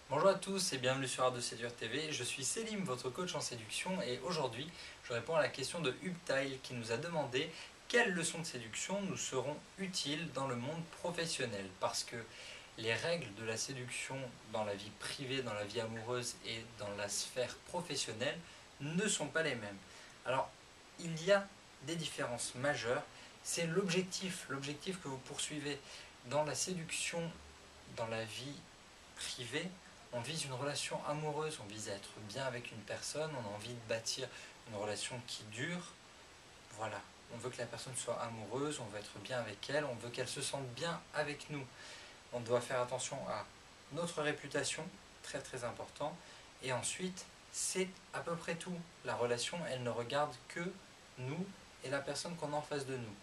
Bonjour à tous et bienvenue sur Art de Séduire TV. Je suis Selim, votre coach en séduction, et aujourd'hui je réponds à la question de Hubtile qui nous a demandé quelles leçons de séduction nous seront utiles dans le monde professionnel. Parce que les règles de la séduction dans la vie privée, dans la vie amoureuse et dans la sphère professionnelle ne sont pas les mêmes. Alors il y a des différences majeures. C'est l'objectif que vous poursuivez dans la séduction, dans la vie privée. On vise une relation amoureuse, on vise à être bien avec une personne, on a envie de bâtir une relation qui dure. Voilà, on veut que la personne soit amoureuse, on veut être bien avec elle, on veut qu'elle se sente bien avec nous. On doit faire attention à notre réputation, très très important. Et ensuite, c'est à peu près tout. La relation, elle ne regarde que nous et la personne qu'on a en face de nous.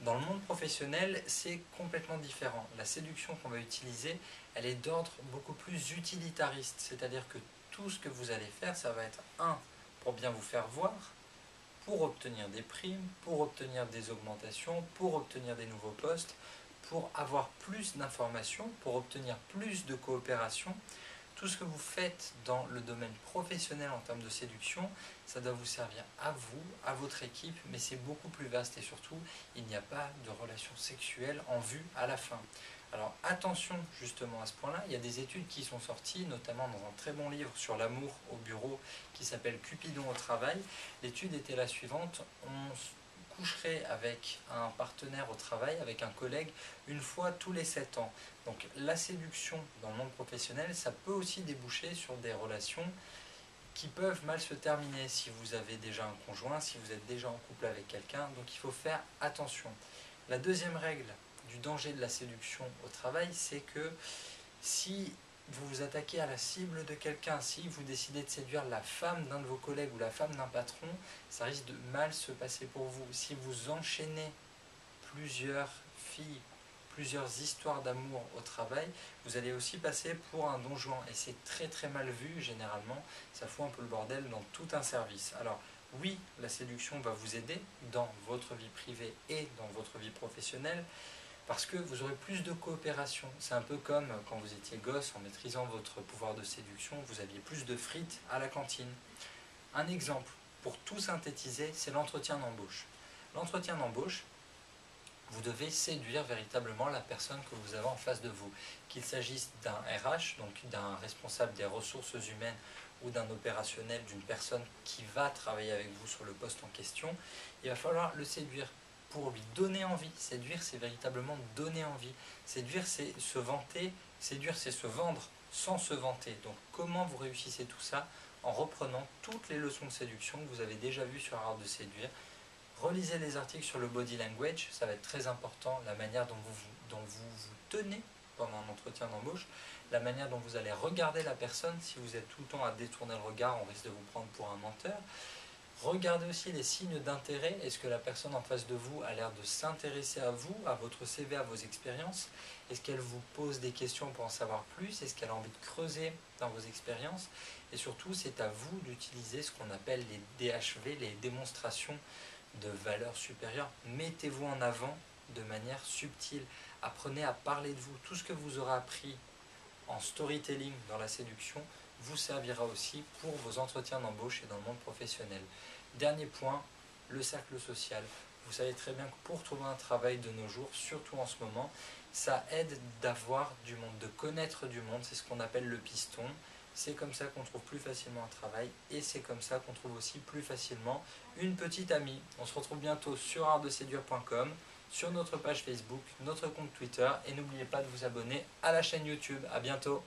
Dans le monde professionnel, c'est complètement différent. La séduction qu'on va utiliser, elle est d'ordre beaucoup plus utilitariste. C'est-à-dire que tout ce que vous allez faire, ça va être pour bien vous faire voir, pour obtenir des primes, pour obtenir des augmentations, pour obtenir des nouveaux postes, pour avoir plus d'informations, pour obtenir plus de coopération. Tout ce que vous faites dans le domaine professionnel en termes de séduction, ça doit vous servir à vous, à votre équipe, mais c'est beaucoup plus vaste et surtout, il n'y a pas de relation sexuelle en vue à la fin. Alors attention justement à ce point-là, il y a des études qui sont sorties, notamment dans un très bon livre sur l'amour au bureau qui s'appelle Cupidon au travail. L'étude était la suivante: on coucherait avec un partenaire au travail, avec un collègue, une fois tous les 7 ans. Donc la séduction dans le monde professionnel, ça peut aussi déboucher sur des relations qui peuvent mal se terminer si vous avez déjà un conjoint, si vous êtes déjà en couple avec quelqu'un. Donc il faut faire attention. La deuxième règle du danger de la séduction au travail, c'est que si vous vous attaquez à la cible de quelqu'un, si vous décidez de séduire la femme d'un de vos collègues ou la femme d'un patron, ça risque de mal se passer pour vous. Si vous enchaînez plusieurs filles, plusieurs histoires d'amour au travail, vous allez aussi passer pour un don Juan. Et c'est très très mal vu généralement, ça fout un peu le bordel dans tout un service. Alors oui, la séduction va vous aider dans votre vie privée et dans votre vie professionnelle, parce que vous aurez plus de coopération. C'est un peu comme quand vous étiez gosse, en maîtrisant votre pouvoir de séduction, vous aviez plus de frites à la cantine. Un exemple, pour tout synthétiser, c'est l'entretien d'embauche. L'entretien d'embauche, vous devez séduire véritablement la personne que vous avez en face de vous. Qu'il s'agisse d'un RH, donc d'un responsable des ressources humaines, ou d'un opérationnel, d'une personne qui va travailler avec vous sur le poste en question, il va falloir le séduire pour lui donner envie. Séduire, c'est véritablement donner envie. Séduire, c'est se vanter. Séduire, c'est se vendre sans se vanter. Donc comment vous réussissez tout ça? En reprenant toutes les leçons de séduction que vous avez déjà vues sur Art de séduire. Relisez les articles sur le body language, ça va être très important, la manière dont vous tenez pendant un entretien d'embauche, la manière dont vous allez regarder la personne. Si vous êtes tout le temps à détourner le regard, on risque de vous prendre pour un menteur. Regardez aussi les signes d'intérêt. Est-ce que la personne en face de vous a l'air de s'intéresser à vous, à votre CV, à vos expériences? Est-ce qu'elle vous pose des questions pour en savoir plus? Est-ce qu'elle a envie de creuser dans vos expériences? Et surtout, c'est à vous d'utiliser ce qu'on appelle les DHV, les démonstrations de valeur supérieure. Mettez-vous en avant de manière subtile. Apprenez à parler de vous. Tout ce que vous aurez appris en storytelling dans la séduction vous servira aussi pour vos entretiens d'embauche et dans le monde professionnel. Dernier point, le cercle social. Vous savez très bien que pour trouver un travail de nos jours, surtout en ce moment, ça aide d'avoir du monde, de connaître du monde. C'est ce qu'on appelle le piston. C'est comme ça qu'on trouve plus facilement un travail et c'est comme ça qu'on trouve aussi plus facilement une petite amie. On se retrouve bientôt sur artdeséduire.com, sur notre page Facebook, notre compte Twitter, et n'oubliez pas de vous abonner à la chaîne YouTube. A bientôt.